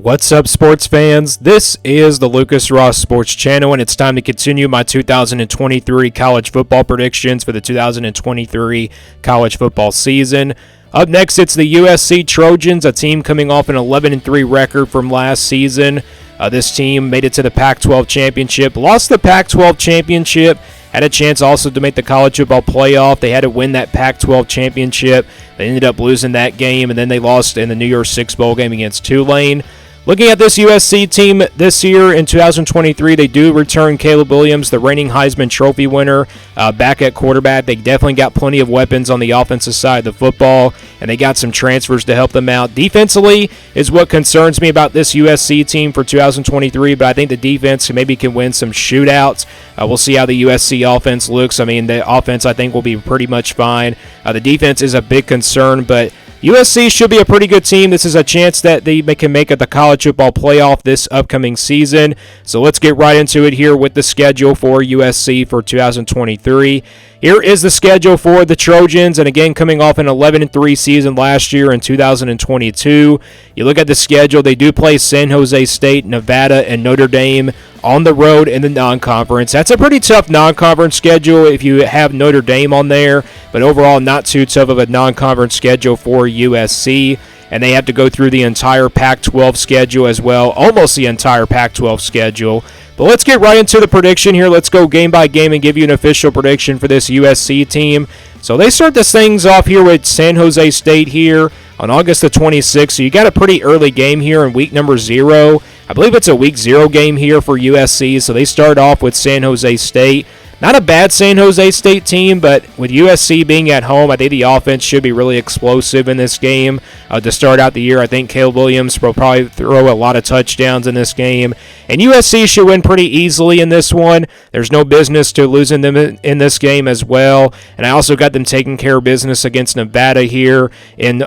What's up, sports fans? This is the Lucas Ross Sports Channel, and it's time to continue my 2023 college football predictions for the 2023 college football season. Up next, it's the USC Trojans, a team coming off an 11-3 record from last season. This team made it to the Pac-12 championship, lost the Pac-12 championship, had a chance also to make the college football playoff. They had to win that Pac-12 championship. They ended up losing that game, and then they lost in the New Year's Six bowl game against Tulane. Looking at this USC team this year in 2023, they do return Caleb Williams, the reigning Heisman Trophy winner, back at quarterback. They definitely got plenty of weapons on the offensive side of the football, and they got some transfers to help them out. Defensively is what concerns me about this USC team for 2023, but I think the defense maybe can win some shootouts. We'll see how the USC offense looks. I mean, the offense I think will be pretty much fine. The defense is a big concern, but USC should be a pretty good team. This is a chance that they can make it the college football playoff this upcoming season. So let's get right into it here with the schedule for USC for 2023. Here is the schedule for the Trojans, and again, coming off an 11-3 season last year in 2022. You look at the schedule, they do play San Jose State, Nevada, and Notre Dame on the road in the non-conference. That's a pretty tough non-conference schedule if you have Notre Dame on there, but overall not too tough of a non-conference schedule for USC. And they have to go through the entire Pac-12 schedule as well, almost the entire Pac-12 schedule. But let's get right into the prediction here. Let's go game by game and give you an official prediction for this USC team. So they start this things off here with San Jose State here on August the 26th. So you got a pretty early game here in week number 0. I believe it's a week 0 game here for USC. So they start off with San Jose State. Not a bad San Jose State team, but with USC being at home, I think the offense should be really explosive in this game. To start out the year, I think Caleb Williams will probably throw a lot of touchdowns in this game. And USC should win pretty easily in this one. There's no business to losing them in this game as well. And I also got them taking care of business against Nevada here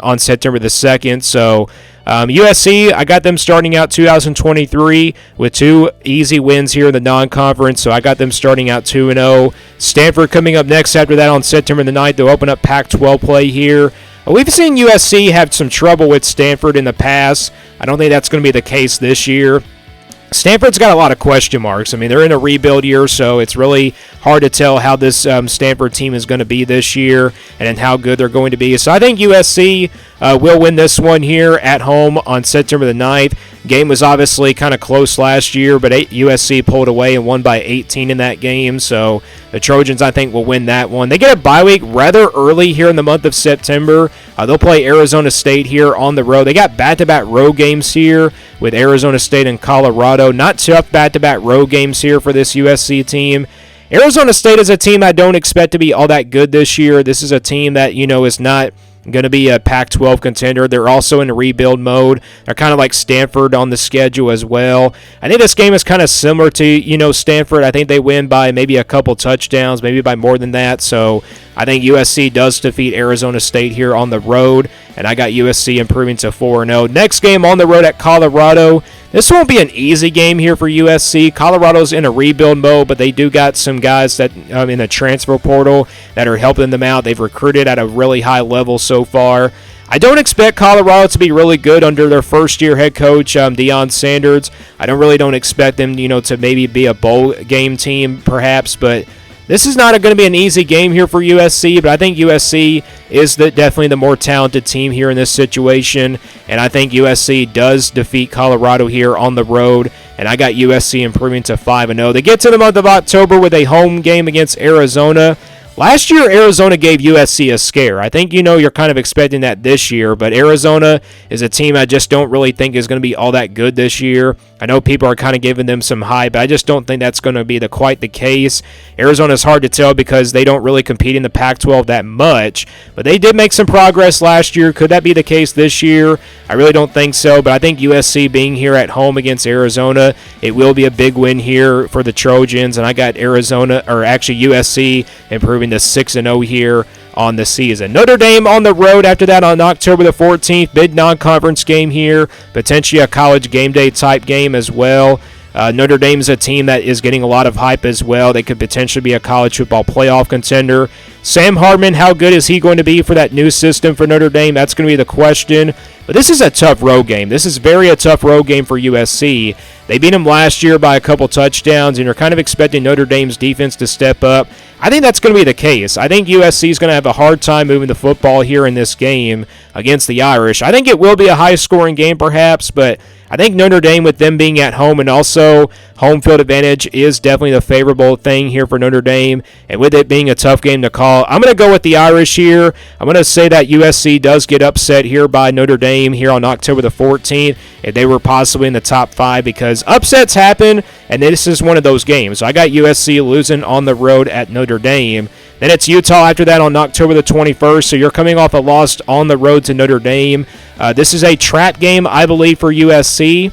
on September the 2nd. So USC, I got them starting out 2023 with 2 easy wins here in the non-conference, so I got them starting out 2-0. Stanford coming up next after that on September the 9th. They'll open up Pac-12 play here. We've seen USC have some trouble with Stanford in the past. I don't think that's going to be the case this year. Stanford's got a lot of question marks. I mean, they're in a rebuild year, so it's really hard to tell how this Stanford team is going to be this year and how good they're going to be. So I think USC will win this one here at home on September the 9th. Game was obviously kind of close last year, but USC pulled away and won by 18 in that game. So the Trojans, I think, will win that one. They get a bye week rather early here in the month of September. They'll play Arizona State here on the road. They got back-to-back road games here with Arizona State and Colorado. Not tough back-to-back road games here for this USC team. Arizona State is a team I don't expect to be all that good this year. This is a team that, is not going to be a Pac-12 contender. They're also in a rebuild mode. They're kind of like Stanford on the schedule as well. I think this game is kind of similar to, Stanford. I think they win by maybe a couple touchdowns, maybe by more than that. So I think USC does defeat Arizona State here on the road, and I got USC improving to 4-0. Next game on the road at Colorado. This won't be an easy game here for USC. Colorado's in a rebuild mode, but they do got some guys that in the transfer portal that are helping them out. They've recruited at a really high level so far. I don't expect Colorado to be really good under their first-year head coach, Deion Sanders. I don't expect them, to maybe be a bowl game team perhaps, but this is not going to be an easy game here for USC, but I think USC is definitely the more talented team here in this situation, and I think USC does defeat Colorado here on the road, and I got USC improving to 5-0. They get to the month of October with a home game against Arizona. Last year, Arizona gave USC a scare. I think you're kind of expecting that this year, but Arizona is a team I just don't really think is going to be all that good this year. I know people are kind of giving them some hype, but I just don't think that's going to be quite the case. Arizona's hard to tell because they don't really compete in the Pac-12 that much, but they did make some progress last year. Could that be the case this year? I really don't think so, but I think USC being here at home against Arizona, it will be a big win here for the Trojans, and I got USC improving to 6-0 here on the season. Notre Dame on the road after that on October the 14th. Big non-conference game here. Potentially a college game day type game as well. Notre Dame's a team that is getting a lot of hype as well. They could potentially be a college football playoff contender. Sam Hartman, how good is he going to be for that new system for Notre Dame? That's going to be the question. But this is a tough road game. This is a tough road game for USC. They beat them last year by a couple touchdowns, and you're kind of expecting Notre Dame's defense to step up. I think that's going to be the case. I think USC is going to have a hard time moving the football here in this game against the Irish. I think it will be a high-scoring game perhaps, but I think Notre Dame, with them being at home and also home field advantage, is definitely the favorable thing here for Notre Dame. And with it being a tough game to call, I'm going to go with the Irish here. I'm going to say that USC does get upset here by Notre Dame here on October the 14th if they were possibly in the top 5, because upsets happen, and this is one of those games. So I got USC losing on the road at Notre Dame. Then it's Utah after that on October the 21st, so you're coming off a loss on the road to Notre Dame. This is a trap game, I believe, for USC.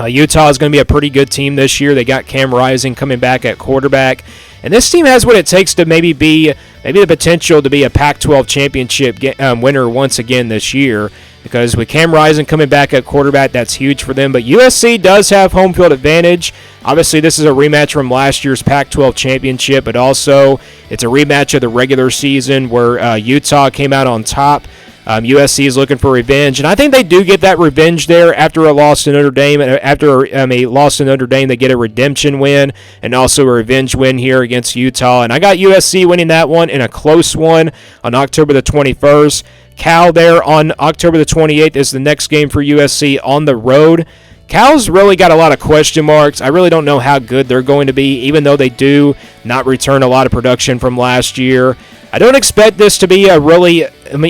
Utah is going to be a pretty good team this year. They got Cam Rising coming back at quarterback. And this team has what it takes to maybe the potential to be a Pac-12 championship winner once again this year. Because with Cam Rising coming back at quarterback, that's huge for them. But USC does have home field advantage. Obviously, this is a rematch from last year's Pac-12 championship, but also it's a rematch of the regular season where Utah came out on top. USC is looking for revenge, and I think they do get that revenge there after a loss to Notre Dame. After a loss to Notre Dame, they get a redemption win and also a revenge win here against Utah. And I got USC winning that one in a close one on October the 21st. Cal there on October the 28th is the next game for USC on the road. Cal's really got a lot of question marks. I really don't know how good they're going to be, even though they do not return a lot of production from last year. I don't expect this to be a really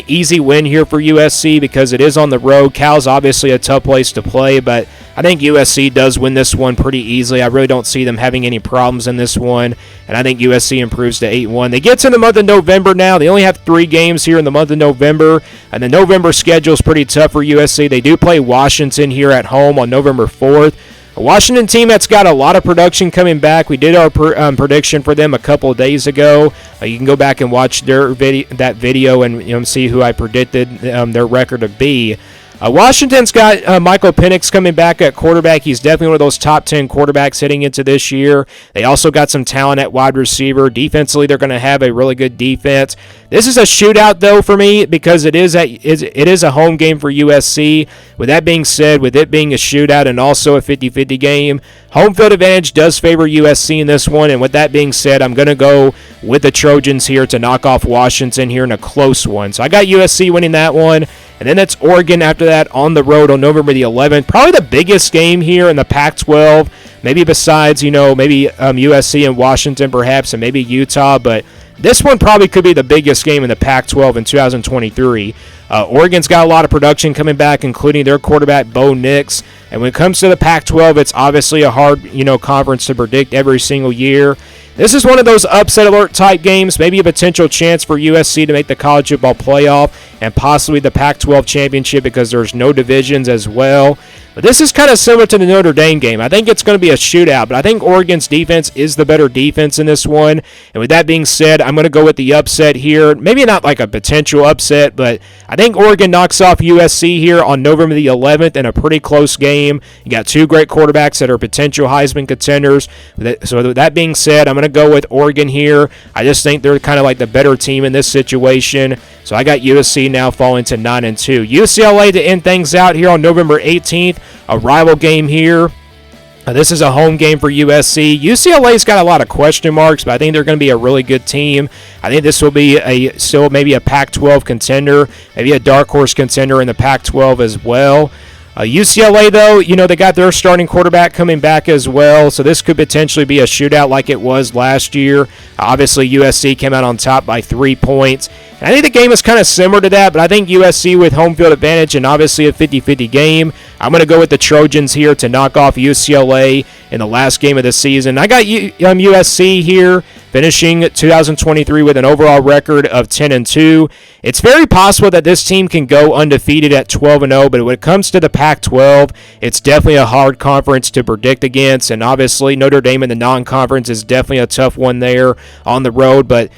easy win here for USC because it is on the road. Cal's obviously a tough place to play, but I think USC does win this one pretty easily. I really don't see them having any problems in this one, and I think USC improves to 8-1. They get to the month of November now. They only have 3 games here in the month of November, and the November schedule is pretty tough for USC. They do play Washington here at home on November 4th. A Washington team that's got a lot of production coming back. We did our prediction for them a couple of days ago. You can go back and watch that video and see who I predicted their record to be. Washington's got Michael Penix coming back at quarterback. He's definitely one of those top 10 quarterbacks heading into this year. They also got some talent at wide receiver. Defensively, they're going to have a really good defense. This is a shootout, though, for me because it is a home game for USC. With that being said, with it being a shootout and also a 50-50 game, home field advantage does favor USC in this one. And with that being said, I'm going to go with the Trojans here to knock off Washington here in a close one. So I got USC winning that one. And then it's Oregon after that on the road on November the 11th. Probably the biggest game here in the Pac-12. Maybe besides, maybe USC and Washington perhaps, and maybe Utah. But this one probably could be the biggest game in the Pac-12 in 2023. Oregon's got a lot of production coming back, including their quarterback, Bo Nix. And when it comes to the Pac-12, it's obviously a hard, conference to predict every single year. This is one of those upset alert type games, maybe a potential chance for USC to make the college football playoff and possibly the Pac-12 championship because there's no divisions as well. But this is kind of similar to the Notre Dame game. I think it's going to be a shootout, but I think Oregon's defense is the better defense in this one. And with that being said, I'm going to go with the upset here. Maybe not like a potential upset, but I think Oregon knocks off USC here on November the 11th in a pretty close game. You got 2 great quarterbacks that are potential Heisman contenders. So with that being said, I'm going to go with Oregon here. I just think they're kind of like the better team in this situation. So I got USC now falling to 9-2. UCLA to end things out here on November 18th. A rival game here. This is a home game for USC. UCLA's got a lot of question marks, but I think they're going to be a really good team. I think this will be still maybe a Pac-12 contender, maybe a dark horse contender in the Pac-12 as well. UCLA, though, they got their starting quarterback coming back as well, so this could potentially be a shootout like it was last year. Obviously, USC came out on top by 3 points. And I think the game is kind of similar to that, but I think USC with home field advantage and obviously a 50-50 game. I'm going to go with the Trojans here to knock off UCLA in the last game of the season. I got USC here finishing 2023 with an overall record of 10-2. It's very possible that this team can go undefeated at 12-0, but when it comes to the Pac-12, it's definitely a hard conference to predict against, and obviously Notre Dame in the non-conference is definitely a tough one there on the road, but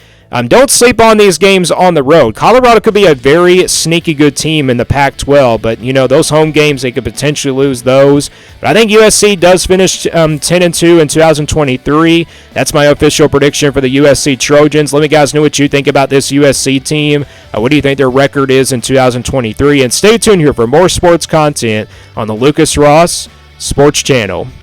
don't sleep on these games on the road. Colorado could be a very sneaky good team in the Pac-12, but, those home games, they could potentially lose those. But I think USC does finish 10-2 in 2023. That's my official prediction for the USC Trojans. Let me guys know what you think about this USC team. What do you think their record is in 2023? And stay tuned here for more sports content on the Lucas Ross Sports Channel.